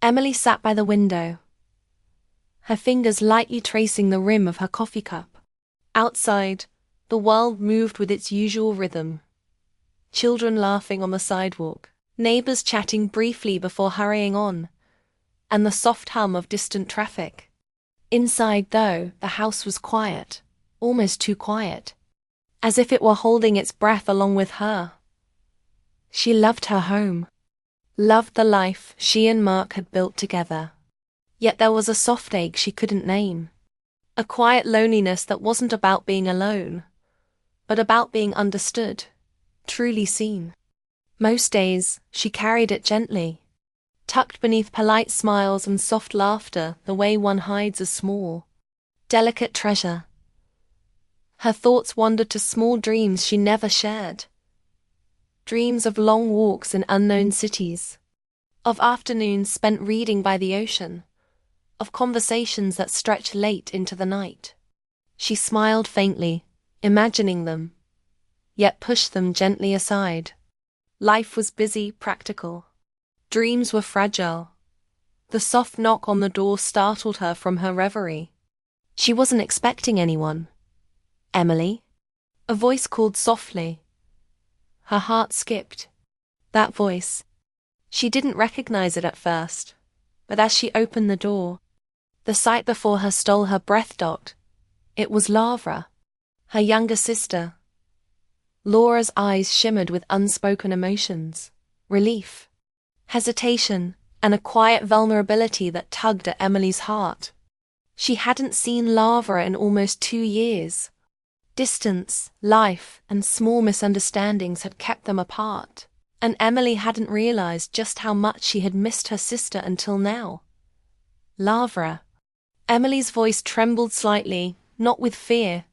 Emily sat by the window, her fingers lightly tracing the rim of her coffee cup. Outside, the world moved with its usual rhythm. Children laughing on the sidewalk, neighbors chatting briefly before hurrying on, and the soft hum of distant traffic. Inside, though, the house was quiet, almost too quiet, as if it were holding its breath along with her. She loved her home, loved the life she and Mark had built together. Yet there was a soft ache she couldn't name. A quiet loneliness that wasn't about being alone, but about being understood, truly seen. Most days, she carried it gently, tucked beneath polite smiles and soft laughter the way one hides a small, delicate treasure. Her thoughts wandered to small dreams she never shared. Dreams of long walks in unknown cities, of afternoons spent reading by the ocean, of conversations that stretched late into the night. She smiled faintly, imagining them, yet pushed them gently aside. Life was busy, practical. Dreams were fragile. The soft knock on the door startled her from her reverie. She wasn't expecting anyone. "Emily?" A voice called softly. Her heart skipped. That voice. She didn't recognize it at first, but as she opened the door, the sight before her stole her breath. It was Lavra, her younger sister. Laura's eyes shimmered with unspoken emotions, relief, hesitation, and a quiet vulnerability that tugged at Emily's heart. She hadn't seen Lavra in almost 2 years. Distance, life, and small misunderstandings had kept them apart, and Emily hadn't realized just how much she had missed her sister until now. Lavra. Emily's voice trembled slightly, not with fear,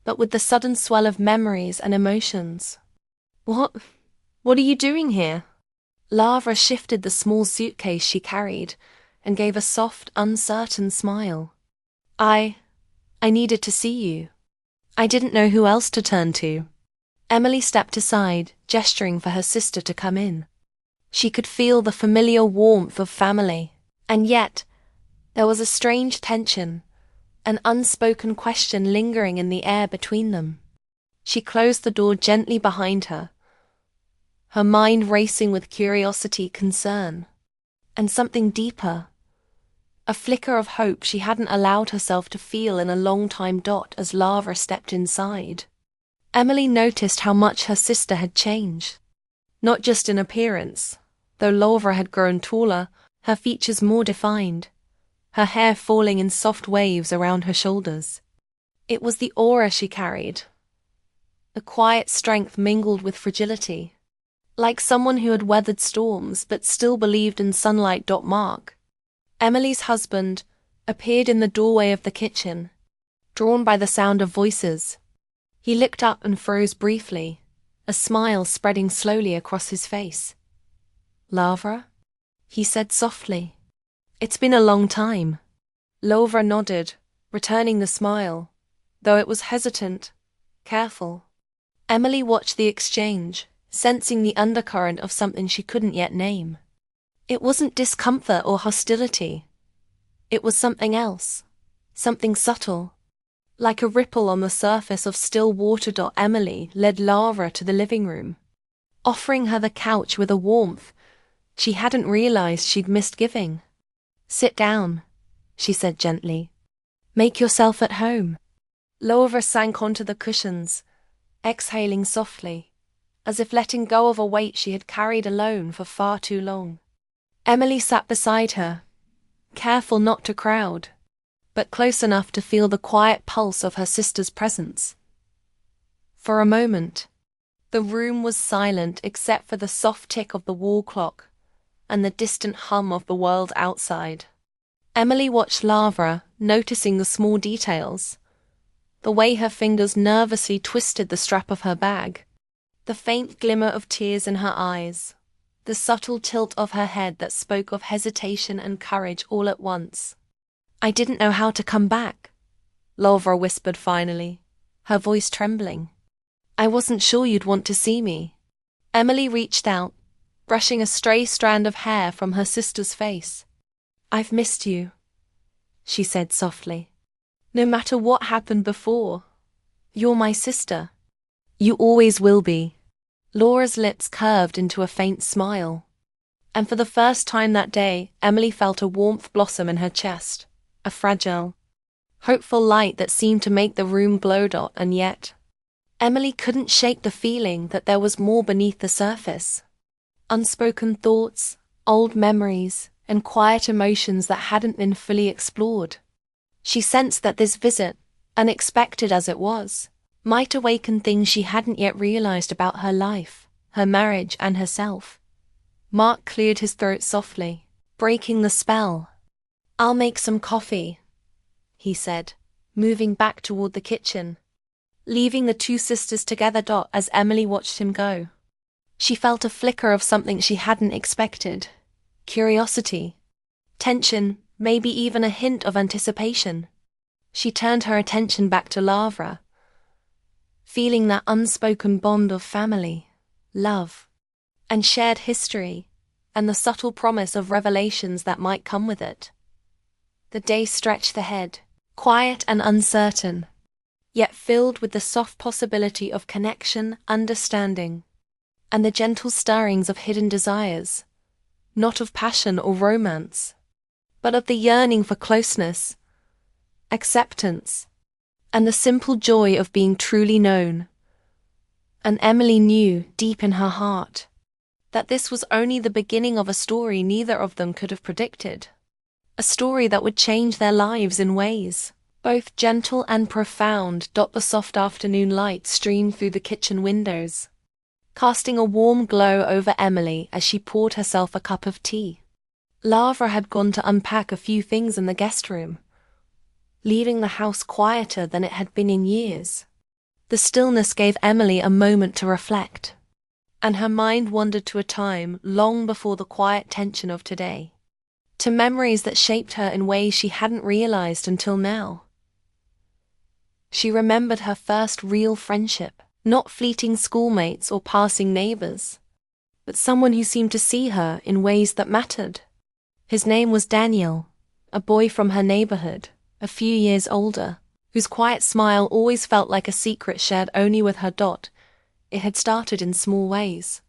but with the sudden swell of memories and emotions. What are you doing here?" Lavra shifted the small suitcase she carried and gave a soft, uncertain smile. I needed to see you. I didn't know who else to turn to." Emily stepped aside, gesturing for her sister to come in. She could feel the familiar warmth of family, and yet there was a strange tension, an unspoken question lingering in the air between them. She closed the door gently behind her, her mind racing with curiosity, concern, and something deeper, a flicker of hope she hadn't allowed herself to feel in a long time. As Lavra stepped inside, Emily noticed how much her sister had changed. Not just in appearance, though Lavra had grown taller, her features more defined, her hair falling in soft waves around her shoulders. It was the aura she carried, a quiet strength mingled with fragility, like someone who had weathered storms but still believed in sunlight. Mark, Emily's husband, appeared in the doorway of the kitchen, drawn by the sound of voices. He looked up and froze briefly, a smile spreading slowly across his face. "Lavra?" he said softly. "It's been a long time." Lavra nodded, returning the smile, though it was hesitant, careful. Emily watched the exchange, sensing the undercurrent of something she couldn't yet name. It wasn't discomfort or hostility. It was something else, something subtle, like a ripple on the surface of still water. Emily led Lavra to the living room, offering her the couch with a warmth she hadn't realized she'd missed giving. "Sit down," she said gently. "Make yourself at home." Lavra sank onto the cushions, exhaling softly, as if letting go of a weight she had carried alone for far too long. Emily sat beside her, careful not to crowd, but close enough to feel the quiet pulse of her sister's presence. For a moment, the room was silent except for the soft tick of the wall clock and the distant hum of the world outside. Emily watched Lavra, noticing the small details, the way her fingers nervously twisted the strap of her bag, the faint glimmer of tears in her eyes, the subtle tilt of her head that spoke of hesitation and courage all at once. "I didn't know how to come back," Lavra whispered finally, her voice trembling. "I wasn't sure you'd want to see me." Emily reached out, brushing a stray strand of hair from her sister's face. "I've missed you," she said softly. "No matter what happened before, you're my sister. You always will be." Laura's lips curved into a faint smile. And for the first time that day, Emily felt a warmth blossom in her chest, a fragile, hopeful light that seemed to make the room glow. And yet, Emily couldn't shake the feeling that there was more beneath the surface. Unspoken thoughts, old memories, and quiet emotions that hadn't been fully explored. She sensed that this visit, unexpected as it was, might awaken things she hadn't yet realized about her life, her marriage, and herself. Mark cleared his throat softly, breaking the spell. "I'll make some coffee," he said, moving back toward the kitchen, leaving the two sisters together. As Emily watched him go, she felt a flicker of something she hadn't expected. Curiosity, tension, maybe even a hint of anticipation. She turned her attention back to Lavra, feeling that unspoken bond of family, love, and shared history, and the subtle promise of revelations that might come with it. The day stretched ahead, quiet and uncertain, yet filled with the soft possibility of connection, understanding, and the gentle stirrings of hidden desires, not of passion or romance, but of the yearning for closeness, acceptance, and the simple joy of being truly known. And Emily knew, deep in her heart, that this was only the beginning of a story neither of them could have predicted. A story that would change their lives in ways both gentle and profound. The soft afternoon light streamed through the kitchen windows, casting a warm glow over Emily as she poured herself a cup of tea. Lavra had gone to unpack a few things in the guest room, leaving the house quieter than it had been in years. The stillness gave Emily a moment to reflect, and her mind wandered to a time long before the quiet tension of today, to memories that shaped her in ways she hadn't realized until now. She remembered her first real friendship, not fleeting schoolmates or passing neighbors, but someone who seemed to see her in ways that mattered. His name was Daniel, a boy from her neighborhood, a few years older, whose quiet smile always felt like a secret shared only with her. It had started in small ways.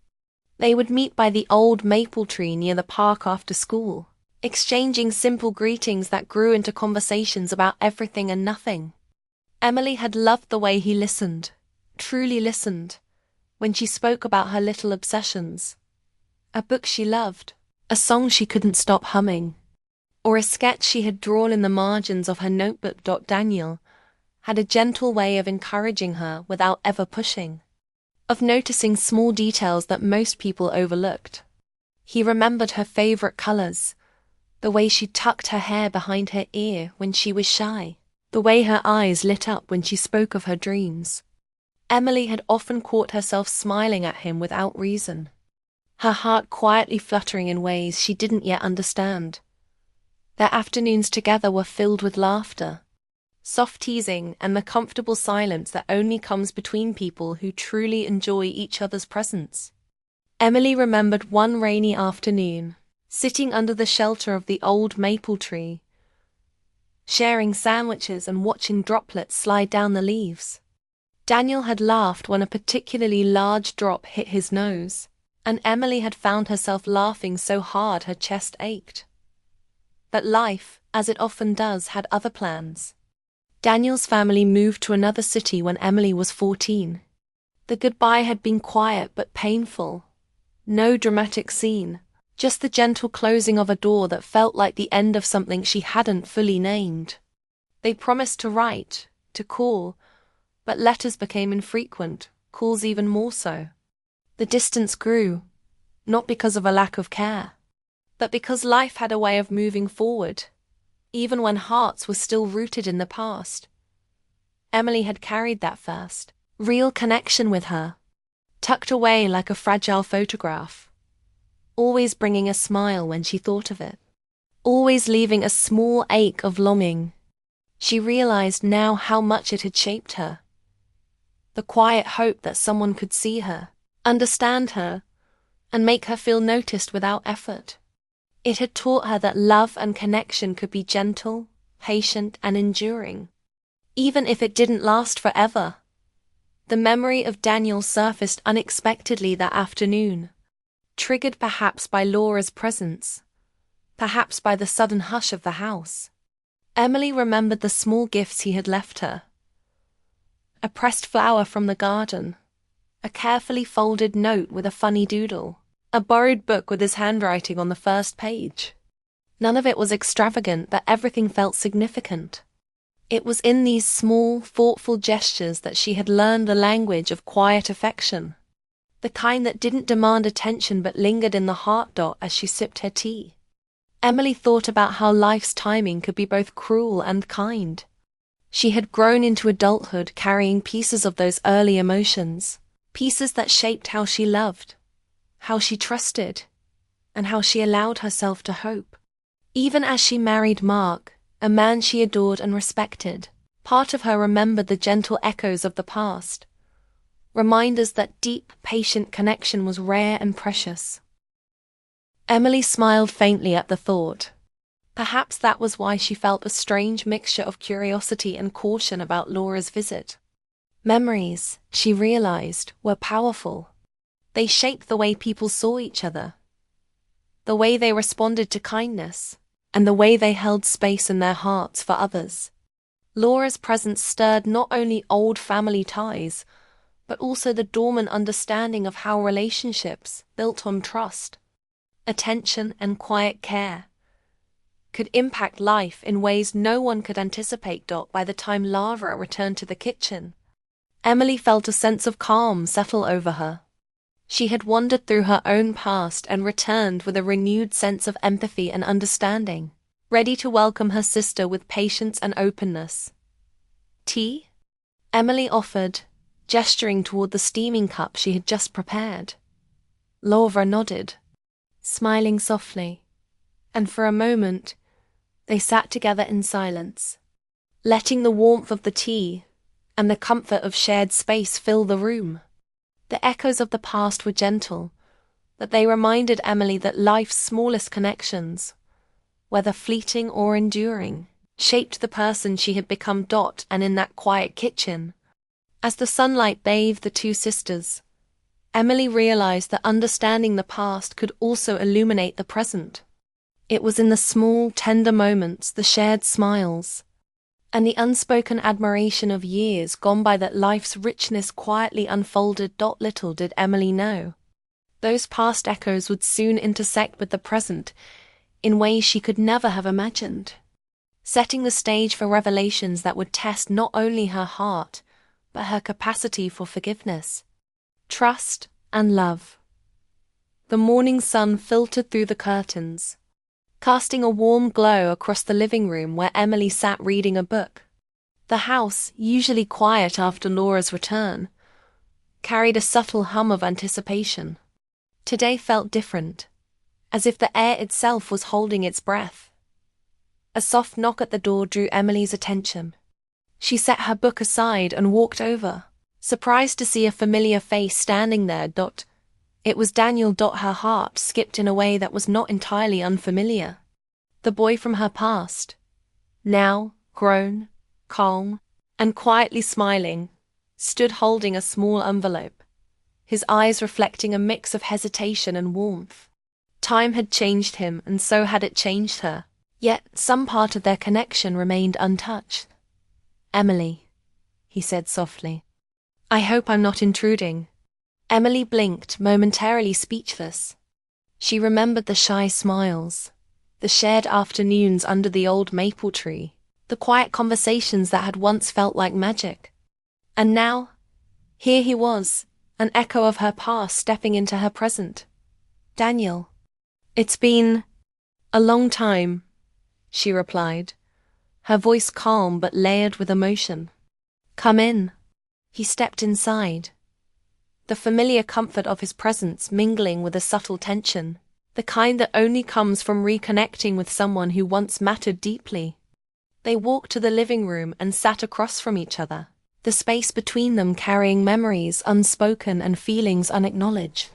They would meet by the old maple tree near the park after school, exchanging simple greetings that grew into conversations about everything and nothing. Emily had loved the way he listened, truly listened, when she spoke about her little obsessions. A book she loved, a song she couldn't stop humming, or a sketch she had drawn in the margins of her notebook. Daniel had a gentle way of encouraging her without ever pushing, of noticing small details that most people overlooked. He remembered her favorite colors, the way she tucked her hair behind her ear when she was shy, the way her eyes lit up when she spoke of her dreams. Emily had often caught herself smiling at him without reason, her heart quietly fluttering in ways she didn't yet understand. Their afternoons together were filled with laughter, soft teasing, and the comfortable silence that only comes between people who truly enjoy each other's presence. Emily remembered one rainy afternoon, sitting under the shelter of the old maple tree, sharing sandwiches and watching droplets slide down the leaves. Daniel had laughed when a particularly large drop hit his nose, and Emily had found herself laughing so hard her chest ached. But life, as it often does, had other plans. Daniel's family moved to another city when Emily was 14. The goodbye had been quiet but painful. No dramatic scene, just the gentle closing of a door that felt like the end of something she hadn't fully named. They promised to write, to call, but letters became infrequent, calls even more so. The distance grew, not because of a lack of care, but because life had a way of moving forward, even when hearts were still rooted in the past. Emily had carried that first, real connection with her, tucked away like a fragile photograph, always bringing a smile when she thought of it, always leaving a small ache of longing. She realized now how much it had shaped her. The quiet hope that someone could see her, understand her, and make her feel noticed without effort. It had taught her that love and connection could be gentle, patient, and enduring, even if it didn't last forever. The memory of Daniel surfaced unexpectedly that afternoon, triggered perhaps by Laura's presence, perhaps by the sudden hush of the house. Emily remembered the small gifts he had left her. A pressed flower from the garden, a carefully folded note with a funny doodle, a borrowed book with his handwriting on the first page. None of it was extravagant, but everything felt significant. It was in these small, thoughtful gestures that she had learned the language of quiet affection, the kind that didn't demand attention but lingered in the heart. As she sipped her tea, Emily thought about how life's timing could be both cruel and kind. She had grown into adulthood carrying pieces of those early emotions, pieces that shaped how she loved, how she trusted, and how she allowed herself to hope. Even as she married Mark, a man she adored and respected, part of her remembered the gentle echoes of the past, reminders that deep, patient connection was rare and precious. Emily smiled faintly at the thought. Perhaps that was why she felt a strange mixture of curiosity and caution about Laura's visit. Memories, she realized, were powerful. They shaped the way people saw each other, the way they responded to kindness, and the way they held space in their hearts for others. Laura's presence stirred not only old family ties, but also the dormant understanding of how relationships, built on trust, attention, and quiet care, could impact life in ways no one could anticipate. By the time Laura returned to the kitchen, Emily felt a sense of calm settle over her. She had wandered through her own past and returned with a renewed sense of empathy and understanding, ready to welcome her sister with patience and openness. "Tea?" Emily offered, gesturing toward the steaming cup she had just prepared. Laura nodded, smiling softly, and for a moment they sat together in silence, letting the warmth of the tea and the comfort of shared space fill the room. The echoes of the past were gentle, but they reminded Emily that life's smallest connections, whether fleeting or enduring, shaped the person she had become. And in that quiet kitchen, as the sunlight bathed the two sisters, Emily realized that understanding the past could also illuminate the present. It was in the small, tender moments, the shared smiles, and the unspoken admiration of years gone by that life's richness quietly unfolded. Little did Emily know, those past echoes would soon intersect with the present in ways she could never have imagined, setting the stage for revelations that would test not only her heart, but her capacity for forgiveness, trust, and love. The morning sun filtered through the curtains, casting a warm glow across the living room where Emily sat reading a book. The house, usually quiet after Laura's return, carried a subtle hum of anticipation. Today felt different, as if the air itself was holding its breath. A soft knock at the door drew Emily's attention. She set her book aside and walked over, surprised to see a familiar face standing there. It was Daniel. Her heart skipped in a way that was not entirely unfamiliar. The boy from her past, now grown, calm, and quietly smiling, stood holding a small envelope, his eyes reflecting a mix of hesitation and warmth. Time had changed him, and so had it changed her, yet some part of their connection remained untouched. "Emily," he said softly, "I hope I'm not intruding." Emily blinked, momentarily speechless. She remembered the shy smiles, the shared afternoons under the old maple tree, the quiet conversations that had once felt like magic. And now, here he was, an echo of her past stepping into her present. "Daniel." "It's been a long time," she replied, her voice calm but layered with emotion. "Come in." He stepped inside, the familiar comfort of his presence mingling with a subtle tension, the kind that only comes from reconnecting with someone who once mattered deeply. They walked to the living room and sat across from each other, the space between them carrying memories unspoken and feelings unacknowledged.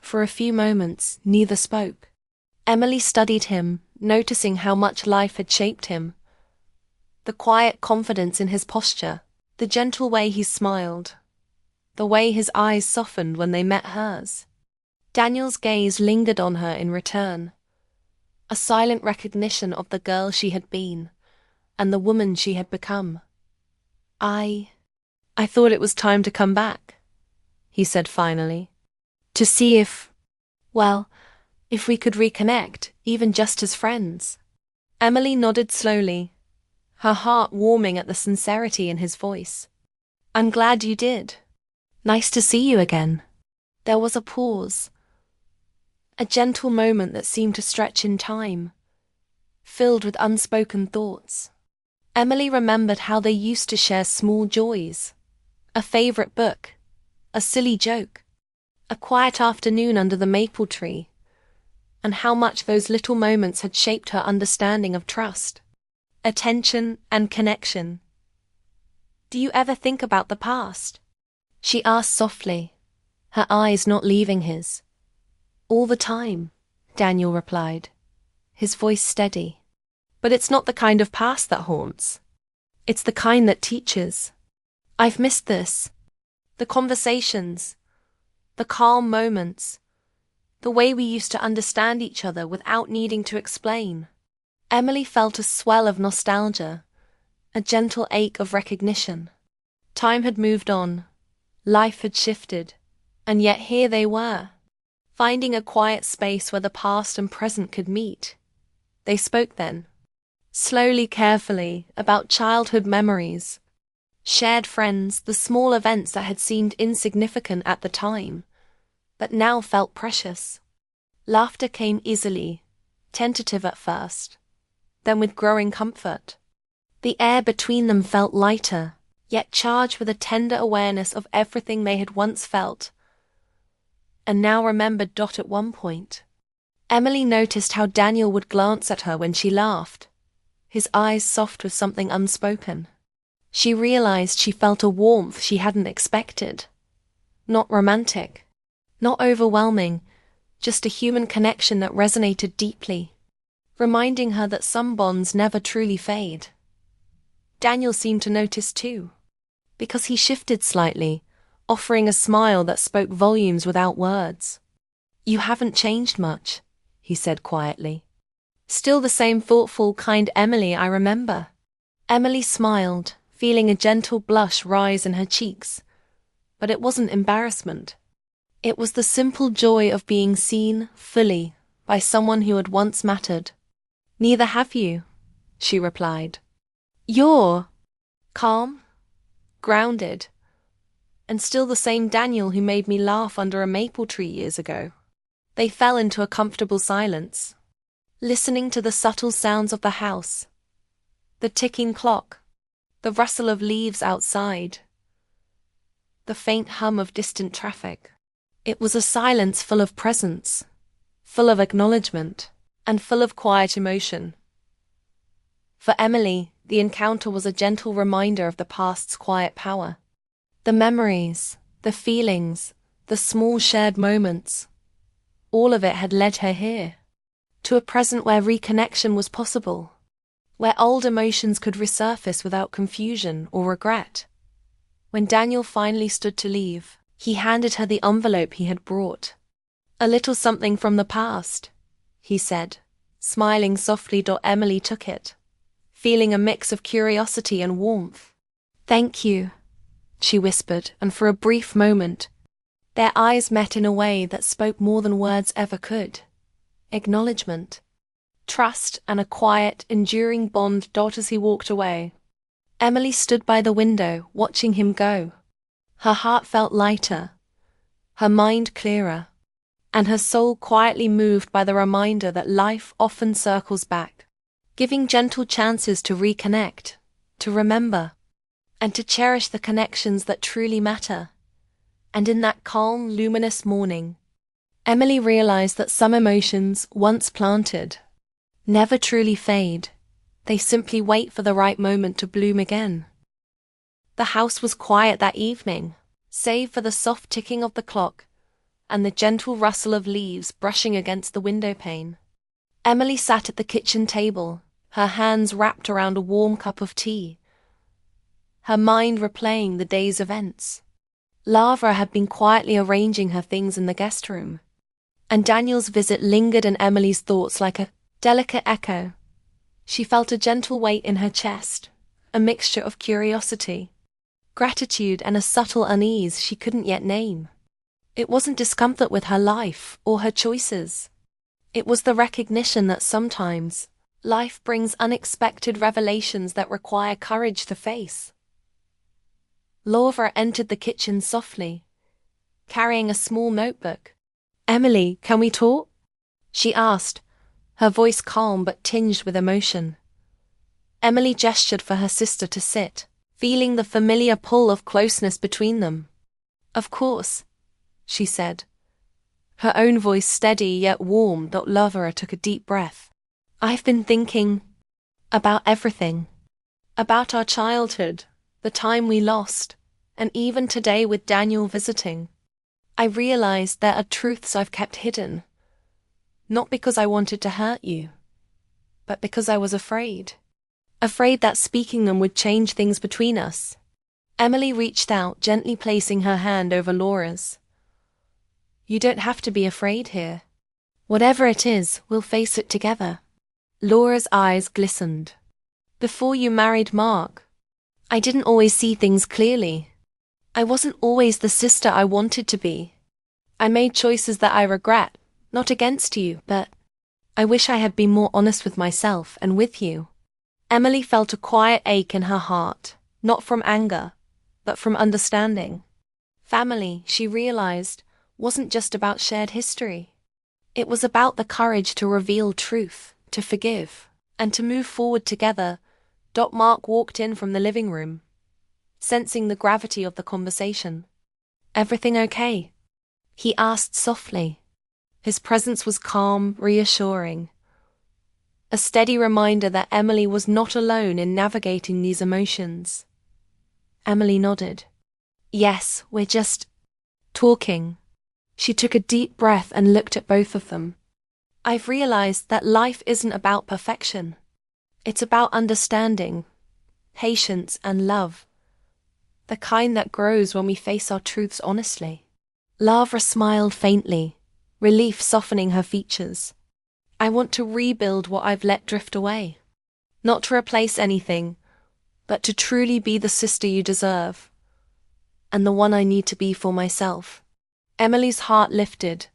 For a few moments, neither spoke. Emily studied him, noticing how much life had shaped him. The quiet confidence in his posture, the gentle way he smiled, the way his eyes softened when they met hers. Daniel's gaze lingered on her in return, a silent recognition of the girl she had been, and the woman she had become. I thought it was time to come back, he said finally. To see if we could reconnect, even just as friends. Emily nodded slowly, her heart warming at the sincerity in his voice. I'm glad you did. Nice to see you again. There was a pause, a gentle moment that seemed to stretch in time, filled with unspoken thoughts. Emily remembered how they used to share small joys, a favorite book, a silly joke, a quiet afternoon under the maple tree, and how much those little moments had shaped her understanding of trust, attention, and connection. Do you ever think about the past? She asked softly, her eyes not leaving his. All the time, Daniel replied, his voice steady. But it's not the kind of past that haunts. It's the kind that teaches. I've missed this. The conversations, the calm moments, the way we used to understand each other without needing to explain. Emily felt a swell of nostalgia, a gentle ache of recognition. Time had moved on, life had shifted, and yet here they were, finding a quiet space where the past and present could meet. They spoke then, slowly, carefully, about childhood memories, shared friends, the small events that had seemed insignificant at the time, but now felt precious. Laughter came easily, tentative at first, then with growing comfort. The air between them felt lighter, yet charged with a tender awareness of everything they had once felt, and now remembered. At one point, Emily noticed how Daniel would glance at her when she laughed, his eyes soft with something unspoken. She realized she felt a warmth she hadn't expected. Not romantic, not overwhelming, just a human connection that resonated deeply, reminding her that some bonds never truly fade. Daniel seemed to notice too, because he shifted slightly, offering a smile that spoke volumes without words. You haven't changed much, he said quietly. Still the same thoughtful, kind Emily I remember. Emily smiled, feeling a gentle blush rise in her cheeks. But it wasn't embarrassment. It was the simple joy of being seen, fully, by someone who had once mattered. Neither have you, she replied. You're calm, grounded, and still the same Daniel who made me laugh under a maple tree years ago. They fell into a comfortable silence, listening to the subtle sounds of the house, the ticking clock, the rustle of leaves outside, the faint hum of distant traffic. It was a silence full of presence, full of acknowledgement, and full of quiet emotion. For Emily, the encounter was a gentle reminder of the past's quiet power. The memories, the feelings, the small shared moments, all of it had led her here, to a present where reconnection was possible, where old emotions could resurface without confusion or regret. When Daniel finally stood to leave, he handed her the envelope he had brought. A little something from the past, he said, smiling softly. Emily took it, feeling a mix of curiosity and warmth. Thank you, she whispered, and for a brief moment, their eyes met in a way that spoke more than words ever could. Acknowledgement, trust, and a quiet, enduring bond. As he walked away, Emily stood by the window, watching him go. Her heart felt lighter, her mind clearer, and her soul quietly moved by the reminder that life often circles back, giving gentle chances to reconnect, to remember, and to cherish the connections that truly matter. And in that calm, luminous morning, Emily realized that some emotions, once planted, never truly fade. They simply wait for the right moment to bloom again. The house was quiet that evening, save for the soft ticking of the clock and the gentle rustle of leaves brushing against the window pane. Emily sat at the kitchen table, her hands wrapped around a warm cup of tea, her mind replaying the day's events. Lara had been quietly arranging her things in the guest room, and Daniel's visit lingered in Emily's thoughts like a delicate echo. She felt a gentle weight in her chest, a mixture of curiosity, gratitude, and a subtle unease she couldn't yet name. It wasn't discomfort with her life or her choices. It was the recognition that sometimes life brings unexpected revelations that require courage to face. Laura entered the kitchen softly, carrying a small notebook. "Emily, can we talk?" she asked, her voice calm but tinged with emotion. Emily gestured for her sister to sit, feeling the familiar pull of closeness between them. "Of course," she said, her own voice steady yet warm. Lara took a deep breath. "I've been thinking about everything. About our childhood, the time we lost, and even today with Daniel visiting. I realized there are truths I've kept hidden. Not because I wanted to hurt you, but because I was afraid. Afraid that speaking them would change things between us." Emily reached out, gently placing her hand over Laura's. "You don't have to be afraid here. Whatever it is, we'll face it together." Laura's eyes glistened. "Before you married Mark, I didn't always see things clearly. I wasn't always the sister I wanted to be. I made choices that I regret, not against you, but I wish I had been more honest with myself and with you." Emily felt a quiet ache in her heart, not from anger, but from understanding. Family, she realized, wasn't just about shared history. It was about the courage to reveal truth, to forgive, and to move forward together. Mark walked in from the living room, sensing the gravity of the conversation. "Everything okay?" he asked softly. His presence was calm, reassuring. A steady reminder that Emily was not alone in navigating these emotions. Emily nodded. "Yes, we're just talking." She took a deep breath and looked at both of them. "I've realized that life isn't about perfection. It's about understanding, patience, and love. The kind that grows when we face our truths honestly." Lara smiled faintly, relief softening her features. "I want to rebuild what I've let drift away. Not to replace anything, but to truly be the sister you deserve, and the one I need to be for myself." Emily's heart lifted,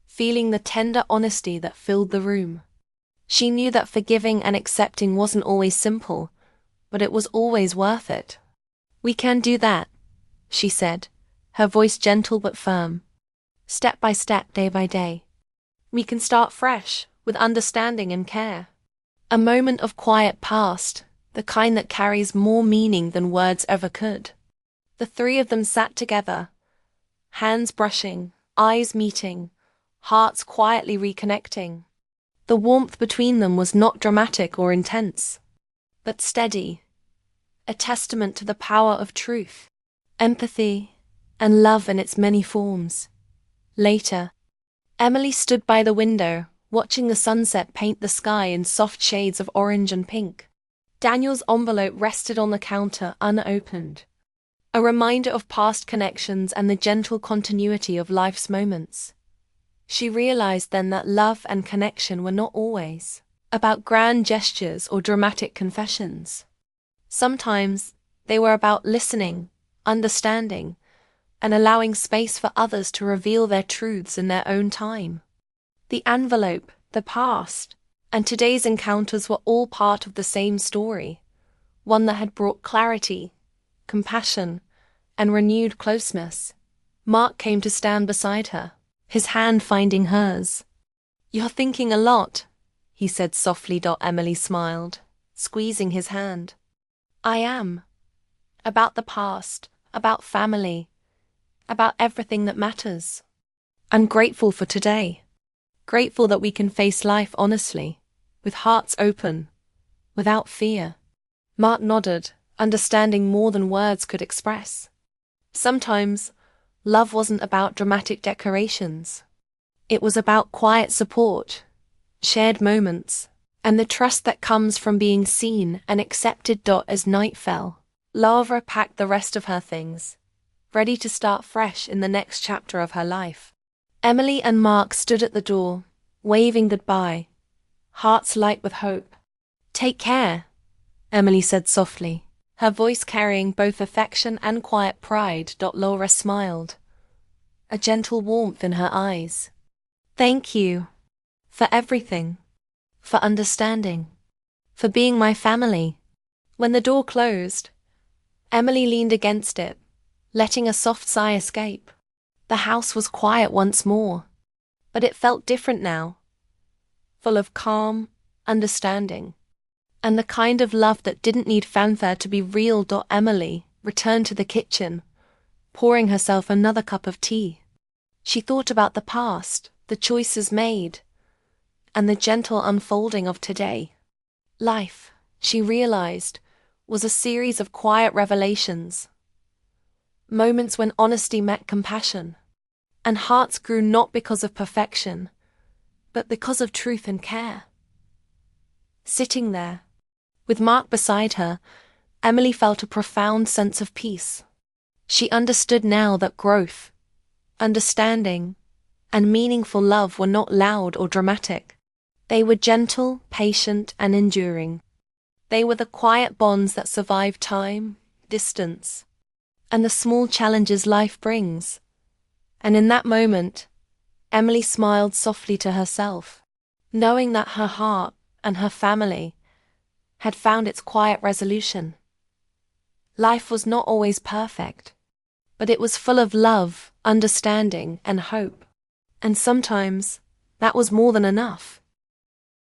feeling the tender honesty that filled the room. She knew that forgiving and accepting wasn't always simple, but it was always worth it. "We can do that," she said, her voice gentle but firm. "Step by step, day by day. We can start fresh, with understanding and care." A moment of quiet passed, the kind that carries more meaning than words ever could. The three of them sat together, hands brushing, eyes meeting, hearts quietly reconnecting. The warmth between them was not dramatic or intense, but steady, a testament to the power of truth, empathy, and love in its many forms. Later, Emily stood by the window, watching the sunset paint the sky in soft shades of orange and pink. Daniel's envelope rested on the counter unopened, a reminder of past connections and the gentle continuity of life's moments. She realized then that love and connection were not always about grand gestures or dramatic confessions. Sometimes they were about listening, understanding, and allowing space for others to reveal their truths in their own time. The envelope, the past, and today's encounters were all part of the same story, one that had brought clarity, compassion, and renewed closeness. Mark came to stand beside her, his hand finding hers. "You're thinking a lot," he said softly. Emily smiled, squeezing his hand. "I am. About the past, about family, about everything that matters. I'm grateful for today. Grateful that we can face life honestly, with hearts open, without fear." Mark nodded, understanding more than words could express. Sometimes, Love wasn't about dramatic decorations. It was about quiet support, shared moments, and the trust that comes from being seen and accepted. As night fell, Laura packed the rest of her things, ready to start fresh in the next chapter of her life. Emily and Mark stood at the door, waving goodbye, hearts light with hope. "Take care," Emily said softly, her voice carrying both affection and quiet pride. Laura smiled, a gentle warmth in her eyes. "Thank you for everything, for understanding, for being my family." When the door closed, Emily leaned against it, letting a soft sigh escape. The house was quiet once more, but it felt different now, full of calm, understanding, and the kind of love that didn't need fanfare to be real. Emily returned to the kitchen, pouring herself another cup of tea. She thought about the past, the choices made, and the gentle unfolding of today. Life, she realized, was a series of quiet revelations, moments when honesty met compassion, and hearts grew not because of perfection, but because of truth and care. Sitting there, with Mark beside her, Emily felt a profound sense of peace. She understood now that growth, understanding, and meaningful love were not loud or dramatic. They were gentle, patient, and enduring. They were the quiet bonds that survive time, distance, and the small challenges life brings. And in that moment, Emily smiled softly to herself, knowing that her heart and her family had found its quiet resolution. Life was not always perfect, but it was full of love, understanding, and hope. And sometimes, that was more than enough.